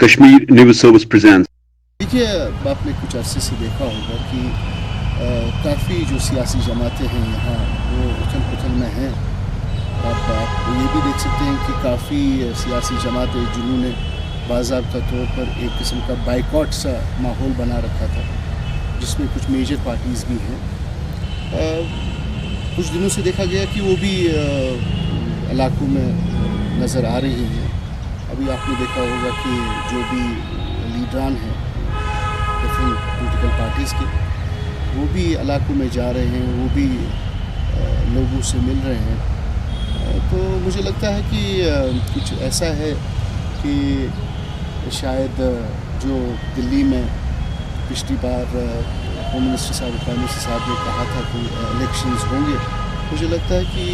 Kashmir News Service presents. देखिए, आपने कुछ अरसे से देखा होगा कि काफ़ी जो सियासी जमातें हैं यहाँ वो उथल पुथल में हैं। आप ये भी देख सकते हैं कि काफ़ी सियासी जमातें जिन्होंने बाज़ाब्ता तौर पर एक किस्म का बाइकॉट सा माहौल बना रखा था, जिसमें कुछ मेजर पार्टीज़ भी हैं। कुछ दिनों से देखा गया कि वो भी इलाकों में नज़र आ रही हैं। अभी आपने देखा होगा कि जो भी लीडरान हैं डिफरेंट पॉलिटिकल पार्टीज़ के, वो भी इलाकों में जा रहे हैं, वो भी लोगों से मिल रहे हैं। तो मुझे लगता है कि कुछ ऐसा है कि शायद जो दिल्ली में पिछली बार होम मिनिस्टर साहब प्राइम मिनिस्टर साहब ने कहा था कि इलेक्शंस होंगे, मुझे लगता है कि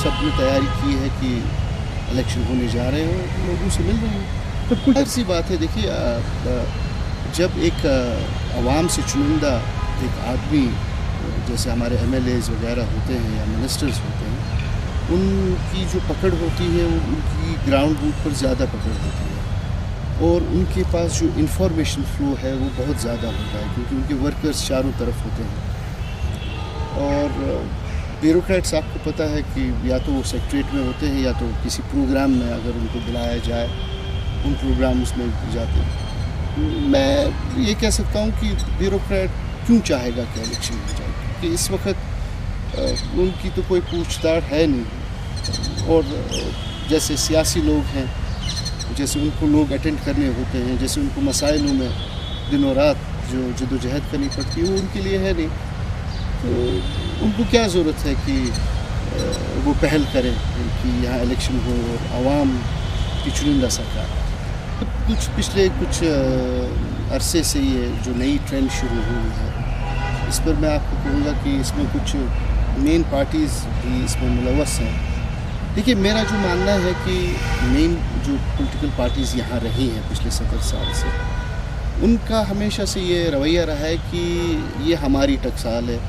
सब ने तैयारी की है कि इलेक्शन होने जा रहे हैं, लोगों से मिल रहे हैं। तो कुछ ऐसी बात है। देखिए, जब एक आवाम से चुनिंदा एक आदमी जैसे हमारे MLAs वगैरह होते हैं या मिनिस्टर्स होते हैं, उनकी जो पकड़ होती है वो उनकी ग्राउंड रूट पर ज़्यादा पकड़ होती है और उनके पास जो इंफॉर्मेशन फ्लो है वो बहुत ज़्यादा होता है, क्योंकि उनके वर्कर्स चारों तरफ होते हैं। और ब्यूरोक्रेट्स, आपको पता है कि या तो वो सेक्रेटरीट में होते हैं या तो किसी प्रोग्राम में अगर उनको बुलाया जाए उन प्रोग्राम्स में जाते हैं। मैं ये कह सकता हूँ कि ब्यूरोक्रेट क्यों चाहेगा कि इलेक्शन हो जाए, क्योंकि इस वक्त उनकी तो कोई पूछताछ है नहीं। और जैसे सियासी लोग हैं, जैसे उनको लोग अटेंड करने होते हैं, जैसे उनको मसाइलों में दिनों रात जो जदोजहद करनी पड़ती है वो उनके लिए है नहीं। तो उनको क्या ज़रूरत है कि वो पहल करें कि यहाँ इलेक्शन हो और आवाम की चुनिंदा सरकार। पिछले कुछ अरसे से ये जो नई ट्रेंड शुरू हुई है, इस पर मैं आपको कहूँगा कि इसमें कुछ मेन पार्टीज़ भी इसमें मुलव्वस हैं। देखिए, मेरा जो मानना है कि मेन जो पॉलिटिकल पार्टीज़ यहाँ रही हैं पिछले 70 साल से, उनका हमेशा से ये रवैया रहा है कि ये हमारी टकसाल है,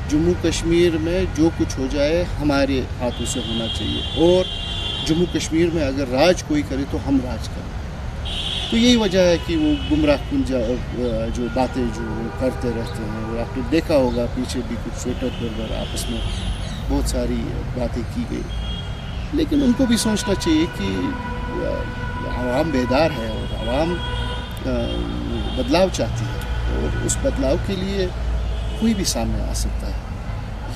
जम्मू कश्मीर में जो कुछ हो जाए हमारे हाथों से होना चाहिए और जम्मू कश्मीर में अगर राज कोई करे तो हम राज करें। तो यही वजह है कि वो गुमराहकुन जो बातें जो करते रहते हैं। और आपने देखा होगा पीछे भी कुछ ट्विटर पर आपस में बहुत सारी बातें की गई, लेकिन उनको भी सोचना चाहिए कि आवाम बेदार है और आवाम बदलाव चाहती है और उस बदलाव के लिए कोई भी सामने आ सकता है।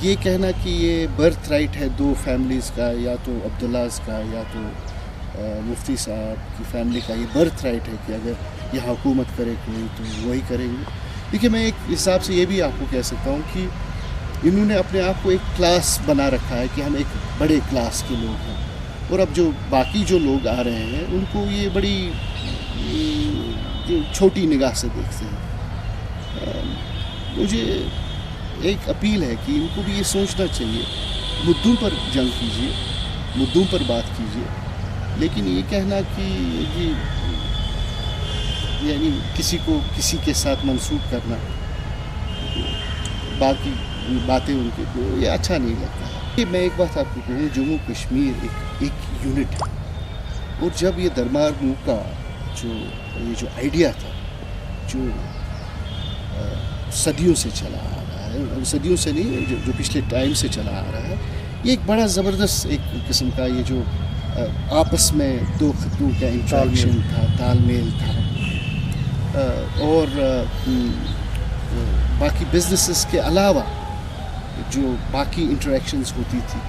ये कहना कि ये बर्थ राइट है दो फैमिलीज़ का, या तो अब्दुल्लाज़ का या तो मुफ्ती साहब की फैमिली का, ये बर्थ राइट है कि अगर यहाँ हुकूमत करे कोई तो वही करेंगे। देखिए, मैं एक हिसाब से ये भी आपको कह सकता हूँ कि इन्होंने अपने आप को एक क्लास बना रखा है कि हम एक बड़े क्लास के लोग हैं, और अब जो बाकी जो लोग आ रहे हैं उनको ये बड़ी छोटी निगाह से देखते हैं। मुझे एक अपील है कि इनको भी ये सोचना चाहिए, मुद्दों पर जंग कीजिए, मुद्दों पर बात कीजिए, लेकिन ये कहना कि ये यानी किसी को किसी के साथ मंसूब करना, बाकी बातें उनके को ये अच्छा नहीं लगता है। मैं एक बात आपको कहूँ, जम्मू कश्मीर एक यूनिट है, और जब ये दरबार मुँह का जो आइडिया था, जो सदियों से चला आ रहा है, सदियों से नहीं, जो पिछले टाइम से चला आ रहा है, ये एक बड़ा ज़बरदस्त एक किस्म का ये जो आपस में दो खतों का इंटरेक्शन था, तालमेल था, और बाकी बिजनेसेस के अलावा जो बाकी इंटरेक्शंस होती थी,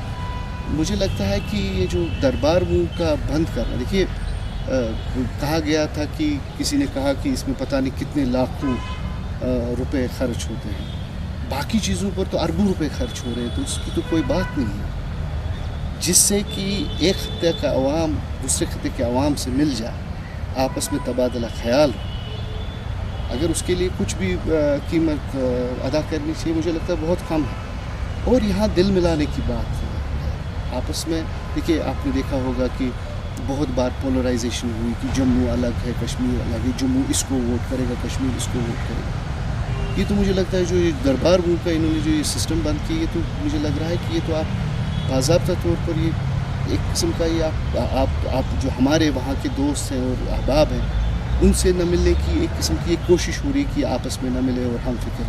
मुझे लगता है कि ये जो दरबार मुँह का बंद करना, देखिए कहा गया था कि किसी ने कहा कि इसमें पता नहीं कितने लाखों रुपए खर्च होते हैं, बाकी चीज़ों पर तो अरबों रुपए खर्च हो रहे हैं, तो उसकी तो कोई बात नहीं है। जिससे कि एक खत्ते का अवाम दूसरे खत्ते के अवाम से मिल जाए, आपस में तबादला ख्याल हो, अगर उसके लिए कुछ भी कीमत अदा करनी चाहिए, मुझे लगता है बहुत कम है। और यहाँ दिल मिलाने की बात है आपस में। देखिए, आपने देखा होगा कि बहुत बार पोलराइजेशन हुई कि जम्मू अलग है, कश्मीर अलग है, जम्मू इसको वोट करेगा, कश्मीर इसको वोट करेगा। ये तो मुझे लगता है जो ये दरबार मुँह का इन्होंने जो ये सिस्टम बंद किया, ये तो मुझे लग रहा है कि ये तो आप बाज़ाब्ता तौर पर ये एक किस्म का ये आप जो हमारे वहाँ के दोस्त हैं और अहबाब हैं, ان سے نہ ملنے کی ایک قسم کی ایک کوشش ہو رہی ہے کہ آپس میں نہ ملے اور ہم فکر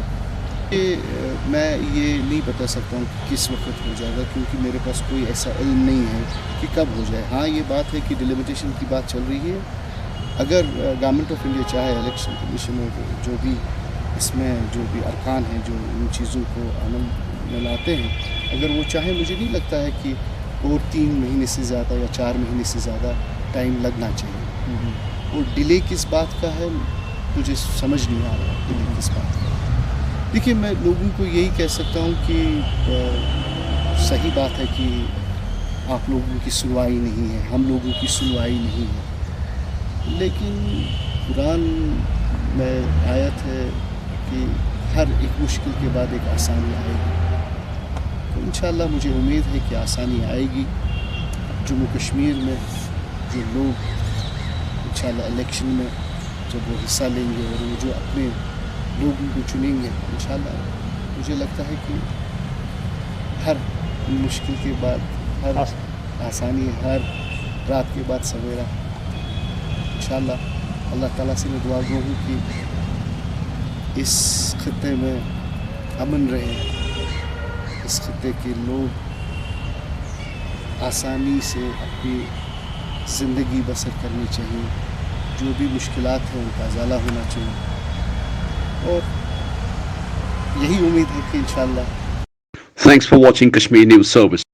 میں یہ نہیں بتا سکتا ہوں کہ کس وقت ہو جائے گا، کیونکہ میرے پاس کوئی ایسا علم نہیں ہے کہ کب ہو جائے. ہاں یہ بات ہے کہ ڈیلیمیٹیشن کی بات چل رہی ہے. اگر گورنمنٹ آف انڈیا چاہے، الیکشن کمیشن اور جو بھی اس میں جو بھی ارکان ہیں جو ان چیزوں کو عمل میں لاتے ہیں، اگر وہ چاہیں، مجھے نہیں لگتا ہے کہ اور 3 مہینے سے زیادہ یا 4 مہینے سے زیادہ ٹائم لگنا چاہیے. اور ڈیلے کس بات کا ہے مجھے سمجھ نہیں آ رہا. ڈیلے کس بات کا؟ دیکھیے، میں لوگوں کو یہی کہہ سکتا ہوں کہ صحیح بات ہے کہ آپ لوگوں کی سنوائی نہیں ہے، ہم لوگوں کی سنوائی نہیں ہے، لیکن قرآن میں آیت ہے کہ ہر ایک مشکل کے بعد ایک آسانی آئے گی. تو انشاءاللہ مجھے امید ہے کہ آسانی آئے گی. جموں کشمیر میں جو لوگ انشاءاللہ الیکشن میں جب وہ حصہ لیں گے اور وہ جو اپنے لوگوں کو چنیں گے، انشاءاللہ مجھے لگتا ہے کہ ہر مشکل کے بعد ہر آسانی، ہر رات کے بعد سویرا. انشاءاللہ اللہ تعالیٰ سے میں دعا گو ہوں کہ اس خطے میں امن رہے، اس خطے کے لوگ آسانی سے اپنی زندگی بسر کرنی چاہیے. جو بھی مشکلات ہیں ان کا ازالہ ہونا چاہیے، اور یہی امید ہے کہ انشاءاللہ. Thanks for watching Kashmir News Service.